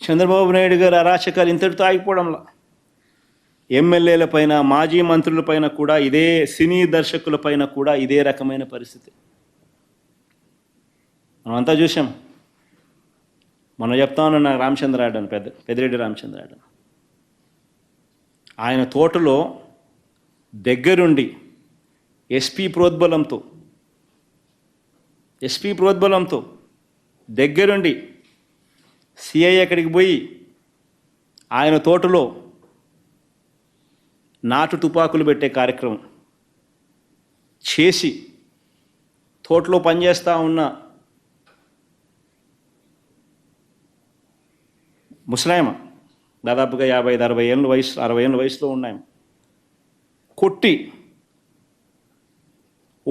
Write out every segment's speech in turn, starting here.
చంద్రబాబు నాయుడు గారు అరాచకాలు ఇంతటితో ఆగిపోవడంలా ఎమ్మెల్యేలపైన మాజీ మంత్రులపైన కూడా ఇదే, సినీ దర్శకులపైన కూడా ఇదే రకమైన పరిస్థితి మనమంతా చూసాం. మనం చెప్తా ఉన్నా రామచంద్రారెడ్డి అని పెద్దిరెడ్డి రామచంద్రారెడ్డి ఆయన తోటలో దగ్గరుండి ఎస్పీ ప్రోద్బలంతో దగ్గరుండి సిఐ అక్కడికి పోయి ఆయన తోటలో నాటు తుపాకులు పెట్టే కార్యక్రమం చేసి తోటలో పనిచేస్తూ ఉన్న ముసలాయమ, దాదాపుగా 50-60 ఏళ్ళ వయసు, 60 ఏళ్ళ వయసులో ఉన్నాయమ, కొట్టి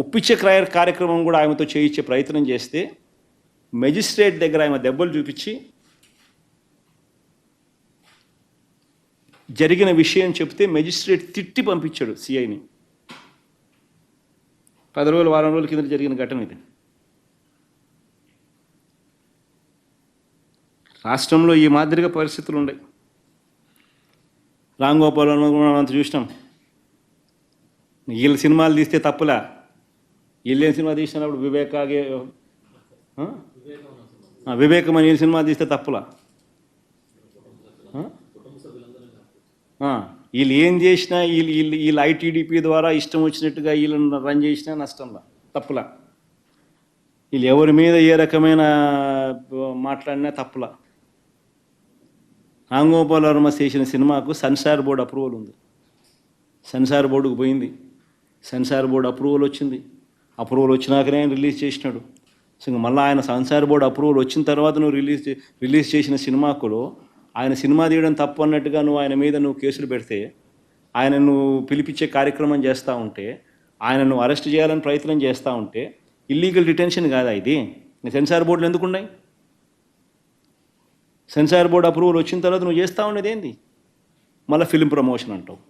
ఒప్పించే కార్యక్రమం కూడా ఆమెతో చేయించే ప్రయత్నం చేస్తే మెజిస్ట్రేట్ దగ్గర ఆమె దెబ్బలు చూపించి జరిగిన విషయం చెప్తే మెజిస్ట్రేట్ తిట్టి పంపించాడు సిఐని. 10 రోజులు, వారం రోజుల కింద జరిగిన ఘటన ఇది. రాష్ట్రంలో ఈ మాదిరిగా పరిస్థితులు ఉన్నాయి. రామ్ గోపాల్ అంత చూసినాం. వీళ్ళ సినిమాలు తీస్తే తప్పులా, వీళ్ళేం సినిమా తీసినప్పుడు వివేకం అని వీళ్ళ సినిమా తీస్తే తప్పులా, వీళ్ళు ఏం చేసినా వీళ్ళు ఐటీడీపీ ద్వారా ఇష్టం వచ్చినట్టుగా వీళ్ళని రన్ చేసినా నష్టంలా, తప్పులా, వీళ్ళు ఎవరి మీద ఏ రకమైన మాట్లాడినా తప్పులా. రామ్ గోపాల్ వర్మ చేసిన సినిమాకు సెన్సార్ బోర్డు అప్రూవల్ ఉంది. సెన్సార్ బోర్డుకు పోయింది, సెన్సార్ బోర్డు అప్రూవల్ వచ్చింది. అప్రూవల్ వచ్చినాకనే ఆయన రిలీజ్ చేసినాడు. సో మళ్ళీ ఆయన సెన్సార్ బోర్డు అప్రూవల్ వచ్చిన తర్వాత నువ్వు రిలీజ్ చేసిన సినిమాకులో ఆయన సినిమా తీయడం తప్పు అన్నట్టుగా నువ్వు ఆయన మీద కేసులు పెడితే, ఆయన నువ్వు పిలిపించే కార్యక్రమం చేస్తూ ఉంటే, ఆయన నువ్వు అరెస్ట్ చేయాలని ప్రయత్నం చేస్తూ ఉంటే ఇల్లీగల్ డిటెన్షన్ కాదా ఇది? సెన్సార్ బోర్డులు ఎందుకు ఉన్నాయి? సెన్సార్ బోర్డు అప్రూవల్ వచ్చిన తర్వాత నువ్వు చేస్తూ ఉండేది ఏంది? మళ్ళీ ఫిలిం ప్రమోషన్ అంటావు.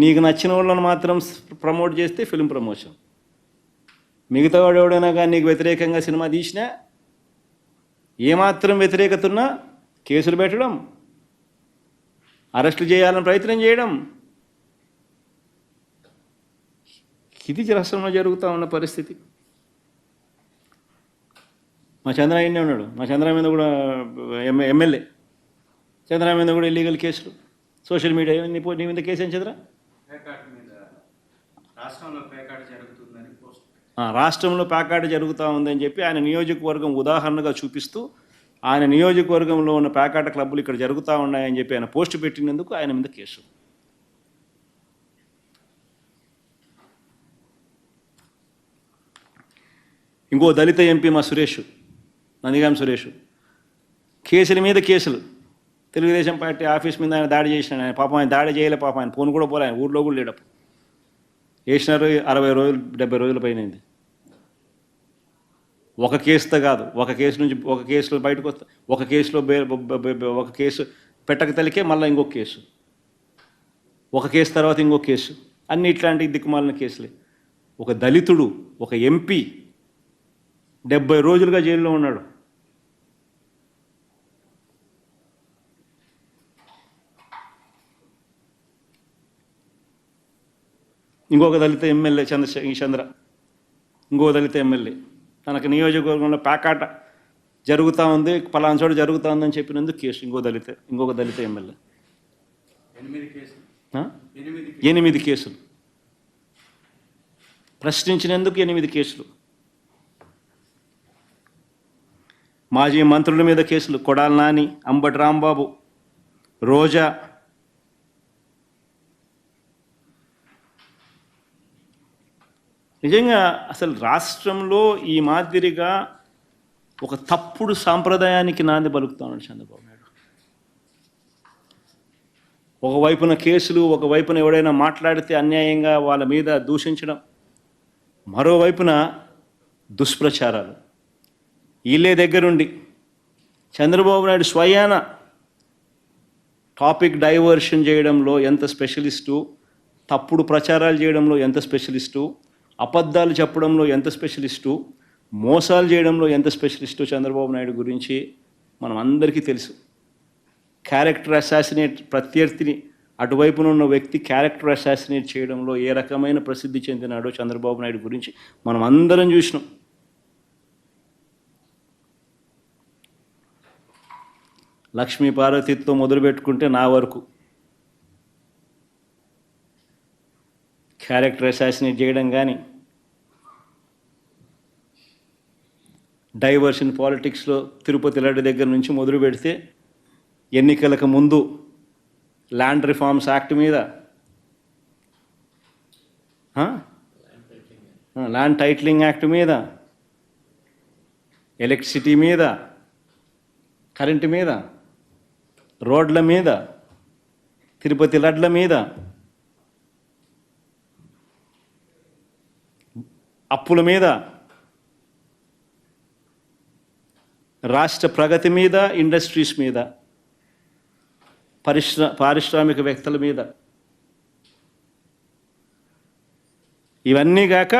నీకు నచ్చిన వాళ్ళని మాత్రం ప్రమోట్ చేస్తే ఫిలిం ప్రమోషన్, మిగతా వాడు ఎవడైనా కానీ నీకు వ్యతిరేకంగా సినిమా తీసినా, ఏమాత్రం వ్యతిరేకత ఉన్నా కేసులు పెట్టడం, అరెస్టులు చేయాలని ప్రయత్నం చేయడం, ఇది రాష్ట్రంలో జరుగుతూ ఉన్న పరిస్థితి. మా చంద్రయ్యనే ఉన్నాడు, మా చంద్ర మీద కూడా ఎమ్మెల్యే చంద్ర మీద కూడా ఇల్లీగల్ కేసులు, సోషల్ మీడియా. నీ మీద కేసు ఏం చంద్ర? రాష్ట్రంలో ప్యాకాట్ జరుగుతూ ఉందని చెప్పి ఆయన నియోజకవర్గం ఉదాహరణగా చూపిస్తూ, ఆయన నియోజకవర్గంలో ఉన్న ప్యాకాట క్లబ్బులు ఇక్కడ జరుగుతూ ఉన్నాయని చెప్పి ఆయన పోస్టు పెట్టినందుకు ఆయన మీద కేసు. ఇంకో దళిత ఎంపీ మా సురేష్, నందిగాం సురేష్, కేసుల మీద కేసులు. తెలుగుదేశం పార్టీ ఆఫీస్ మీద ఆయన దాడి చేసినాడు. ఆయన పాపం ఆయన దాడి చేయలే, పాపం ఆయన ఫోన్ కూడా పోలే, ఆయన ఊళ్ళో కూడా లేడప్పు. వేసినారు 60 రోజులు 70 రోజుల పైనది. ఒక కేసుతో కాదు, ఒక కేసులో బయటకు వస్తా, ఒక కేసు పెట్టక తలికే మళ్ళీ ఇంకొక కేసు, ఒక కేసు తర్వాత ఇంకొక కేసు, అన్ని ఇట్లాంటి దిక్కుమాలిన కేసులే. ఒక దళితుడు, ఒక ఎంపీ 70 రోజులుగా జైల్లో ఉన్నాడు. ఇంకొక దళిత ఎమ్మెల్యే చంద్ర, ఇంకో దళిత ఎమ్మెల్యే తనకు నియోజకవర్గంలో ప్యాకాట జరుగుతూ ఉంది, పలానా చోట జరుగుతూ ఉందని చెప్పినందుకు కేసు. ఇంకొక దళిత ఎమ్మెల్యే 8 కేసులు, ప్రశ్నించినందుకు 8 కేసులు. మాజీ మంత్రుల మీద కేసులు, కొడాల నాని, అంబటి రాంబాబు, రోజా. నిజంగా అసలు రాష్ట్రంలో ఈ మాదిరిగా ఒక తప్పుడు సాంప్రదాయానికి నాంది పలుకుతున్నాడు చంద్రబాబు నాయుడు. ఒకవైపున కేసులు, ఒకవైపున ఎవడైనా మాట్లాడితే అన్యాయంగా వాళ్ళ మీద దూషించడం, మరోవైపున దుష్ప్రచారాలు. వీళ్ళే దగ్గరుండి చంద్రబాబు నాయుడు స్వయాన టాపిక్ డైవర్షన్ చేయడంలో ఎంత స్పెషలిస్టు, తప్పుడు ప్రచారాలు చేయడంలో ఎంత స్పెషలిస్టు, అబద్ధాలు చెప్పడంలో ఎంత స్పెషలిస్టు, మోసాలు చేయడంలో ఎంత స్పెషలిస్టు చంద్రబాబు నాయుడు గురించి మనం అందరికీ తెలుసు. క్యారెక్టర్ అసాసినేట్, ప్రత్యర్థిని అటువైపున ఉన్న వ్యక్తి క్యారెక్టర్ అసాసినేట్ చేయడంలో ఏ రకమైన ప్రసిద్ధి చెందినాడో చంద్రబాబు నాయుడు గురించి మనం అందరం చూసినాం. లక్ష్మీ పార్వతితో మొదలుపెట్టుకుంటే నా వరకు క్యారెక్టర్ అసాసినేట్ చేయడం కానీ, డైవర్షన్ పాలిటిక్స్లో తిరుపతి లడ్డు దగ్గర నుంచి మొదలు పెడితే ఎన్నికలకు ముందు ల్యాండ్ రిఫార్మ్స్ యాక్ట్ మీద, ల్యాండ్ టైటిలింగ్ యాక్ట్ మీద, ఎలక్ట్రిసిటీ మీద, కరెంటు మీద, రోడ్ల మీద, తిరుపతి లడ్ల మీద, అప్పుల మీద, రాష్ట్ర ప్రగతి మీద, ఇండస్ట్రీస్ మీద, పారిశ్రామికవేత్తల మీద, ఇవన్నీ కాక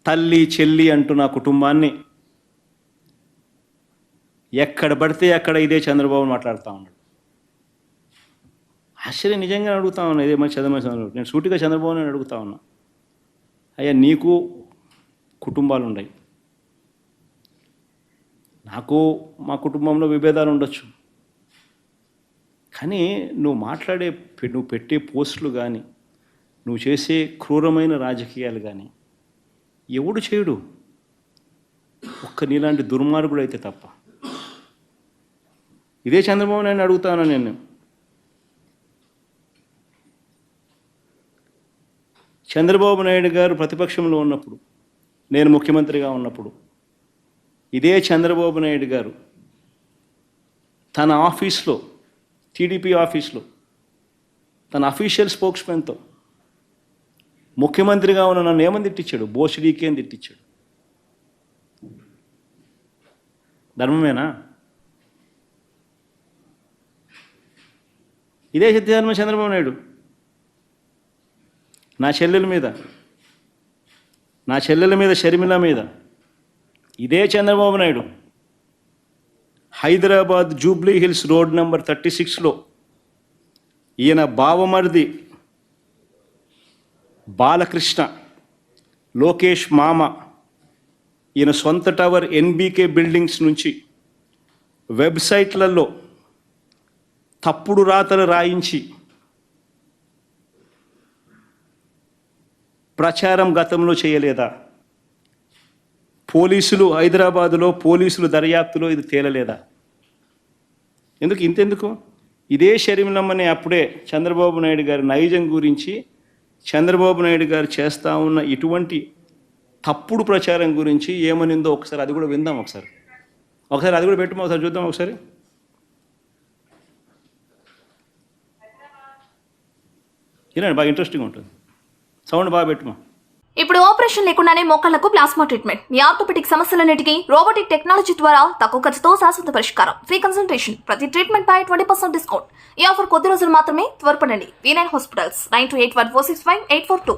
తల్లి చెల్లి అంటూ నా కుటుంబాన్ని ఎక్కడ పడితే అక్కడ ఇదే చంద్రబాబు మాట్లాడుతూ ఉన్నాడు. ఆశ్చర్యం నిజంగా అడుగుతా ఉన్నా. ఇదే మంచి చంద్రబాబు, నేను సూటిగా చంద్రబాబు నేను అడుగుతా ఉన్నా, అయ్యా నీకు కుటుంబాలు ఉన్నాయి, నాకు మా కుటుంబంలో విభేదాలు ఉండొచ్చు, కానీ నువ్వు పెట్టే పోస్టులు కానీ, నువ్వు చేసే క్రూరమైన రాజకీయాలు కానీ ఎవడు చేయడు, ఒక్క నీలాంటి దుర్మార్గుడు అయితే తప్ప. ఇదే చంద్రబాబు నాయుడు అడుగుతాను నేను. చంద్రబాబు నాయుడు గారు ప్రతిపక్షంలో ఉన్నప్పుడు, నేను ముఖ్యమంత్రిగా ఉన్నప్పుడు, ఇదే చంద్రబాబు నాయుడు గారు తన ఆఫీస్లో, టీడీపీ ఆఫీస్లో, తన అఫీషియల్ స్పోక్స్మెన్తో ముఖ్యమంత్రిగా ఉన్న నన్ను ఏమని తిట్టించాడు? బోషడీకి అని తిట్టించాడు. ధర్మమేనా? ఇదే సత్యధర్మ చంద్రబాబు నాయుడు నా చెల్లెల మీద షర్మిల మీద, ఇదే Chandrababu Naidu Hyderabad Jubilee Hills road number 36లో ఈయన బావమరిది బాలకృష్ణ, లోకేష్ మామ, ఈయన సొంత టవర్ ఎన్బీకే బిల్డింగ్స్ నుంచి వెబ్సైట్లలో తప్పుడు రాతలు రాయించి ప్రచారం గతంలో చేయలేదా? పోలీసులు హైదరాబాదులో పోలీసులు దర్యాప్తులో ఇది తేలలేదా? ఇంతెందుకు ఇదే షర్మిలమ్మని అప్పుడే చంద్రబాబు నాయుడు గారి నైజం గురించి, చంద్రబాబు నాయుడు గారు చేస్తూ ఉన్న ఇటువంటి తప్పుడు ప్రచారం గురించి ఏమనిందో ఒకసారి అది కూడా విందాం. ఒకసారి అది కూడా పెట్టుమా, ఒకసారి చూద్దాం. ఒకసారి వినండి, బాగా ఇంట్రెస్టింగ్ ఉంటుంది. సౌండ్ బాగా పెట్టుమా. ఇప్పుడు ఆపరేషన్ లేకుండానే మోకాళ్లకు ప్లాస్మా ట్రీట్మెంట్. మీ ఆర్థోపెటిక్ సమస్యలన్నిటికీ రోబోటిక్ టెక్నాలజీ ద్వారా తక్కువ ఖర్చుతో శాశ్వత పరిష్కారం. ఫ్రీ కన్సల్టేషన్, ప్రతి ట్రీట్మెంట్ పై 20% డిస్కౌంట్. ఈ ఆఫర్ కొద్ది రోజులు మాత్రమే. త్వరపడండి. V9 hospitals 9281465842.